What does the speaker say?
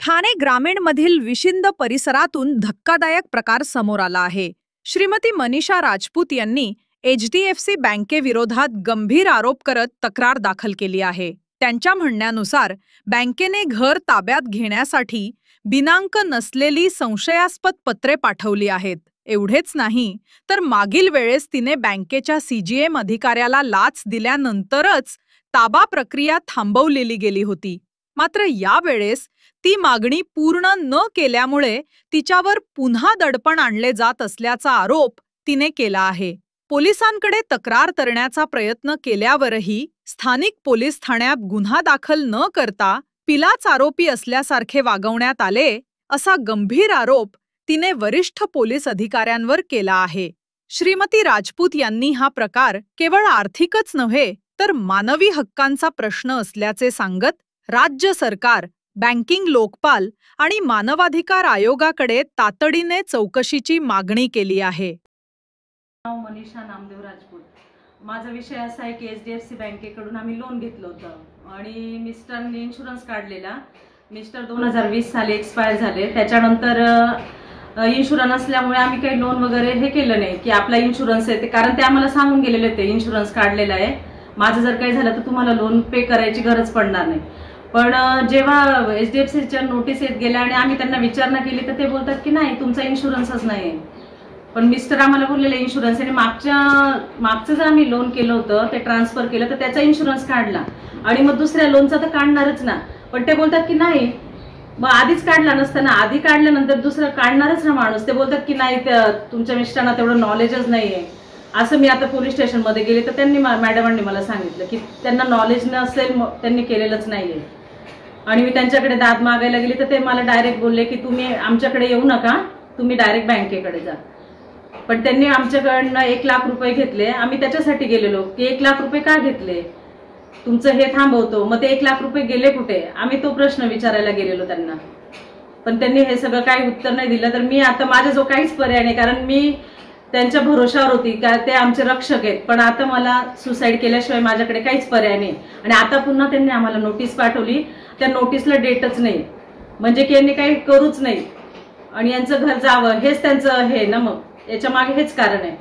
ठाणे ग्रामीणमधील विशिंद परिसरातून धक्कादायक प्रकार समोर आला आहे। श्रीमती मनीषा राजपूत यांनी HDFC बँकेविरोधात गंभीर आरोप करत तक्रार दाखल केली आहे। त्यांच्या म्हणण्यानुसार बँकेने घर ताब्यात घेण्यासाठी दिनांक नसलेली संशयास्पद पत्रे पाठवली आहेत। एवढेच नाही तर मागील वेळेस तिने बँकेच्या CGM अधिकाऱ्याला लाच दिल्यानंतरच ताबा प्रक्रिया थांबवलेली गेली होती। मात्र यावेळेस ती मागणी पूर्ण न केल्यामुळे तिच्यावर पुन्हा दडपण आणले जात असल्याचा आरोप तिने केला आहे। पोलिसांकडे तक्रार करण्याचा प्रयत्न केल्यावरही स्थानिक पोलीस ठाण्यात गुन्हा दाखल न करता पिलाच आरोपी असल्यासारखे वागवण्यात आले, असा गंभीर आरोप तिने वरिष्ठ पोलीस अधिकाऱ्यांवर केला आहे। श्रीमती राजपूत यांनी हा प्रकार केवळ आर्थिकच नव्हे तर मानवी हक्कांचा प्रश्न असल्याचे सांगत राज्य सरकार, बँकिंग लोकपाल आणि मानवाधिकार आयोगाकडे तातडीने चौकशीची मागणी केली आहे। नाव मनीषा नामदेव राजपूत। माझा विषय असा आहे की HDFC बँकेकडून आम्ही लोन घेतलं होतं आणि मिस्टरने इन्शुरन्स काढलेला। मिस्टर 2020 साली एक्सपायर झाले। त्याच्यानंतर इन्शुरन्स असल्यामुळे आम्ही काही लोन वगैरे हे केलं नाही की आपला इन्शुरन्स आहे ते, कारण ते आम्हाला सांगून गेलेले होते इन्शुरन्स काढलेला आहे, माझं जर काही झालं तर तुम्हाला लोन पे करायची गरज पडणार नाही। पण जेव्हा HDFCच्या नोटीस येत गेल्या आणि आम्ही त्यांना विचारणा केली तर ते बोलतात की नाही, तुमचा इन्शुरन्सच नाही आहे। पण मिस्टर आम्हाला बोललेले इन्शुरन्स, आणि मागचं जर आम्ही लोन केलं होतं ते ट्रान्सफर केलं तर त्याचा इन्शुरन्स काढला आणि मग दुसऱ्या लोनचा तर काढणारच ना। पण ते बोलतात की नाही, मग आधीच काढला नसताना आधी काढल्यानंतर दुसरं काढणारच ना माणूस। ते बोलतात की नाही, तुमच्या मिस्टरांना तेवढं नॉलेजच नाही आहे। असं मी आता पोलीस स्टेशनमध्ये गेले तर त्यांनी मॅडमांनी मला सांगितलं की त्यांना नॉलेज नसेल, त्यांनी केलेलंच नाहीये। आणि मी त्यांच्याकडे दाद मागायला गेली तर ते मला डायरेक्ट बोलले की तुम्ही आमच्याकडे येऊ नका, तुम्ही डायरेक्ट बँकेकडे जा। पण त्यांनी आमच्याकडनं 1 लाख रुपये घेतले। आम्ही त्याच्यासाठी गेलेलो की 1 लाख रुपये का घेतले, तुमचं हे थांबवतो, मग ते 1 लाख रुपये गेले कुठे, आम्ही तो प्रश्न विचारायला गेलेलो त्यांना। पण त्यांनी हे सगळं काही उत्तर नाही दिलं। तर मी आता माझा जो काहीच पर्याय नाही, कारण मी त्यांच्या भरोशावर होती का ते आमचे रक्षक आहेत, पण आता मला सुसाईड केल्याशिवाय माझ्याकडे काहीच पर्याय नाही। आणि आता पुन्हा त्यांनी आम्हाला नोटीस पाठवली, त्या नोटीसला डेटच नाही, म्हणजे की यांनी काही करूच नाही आणि यांचं घर जावं हेच त्यांचं हे ना, मग याच्या मागे हेच कारण आहे।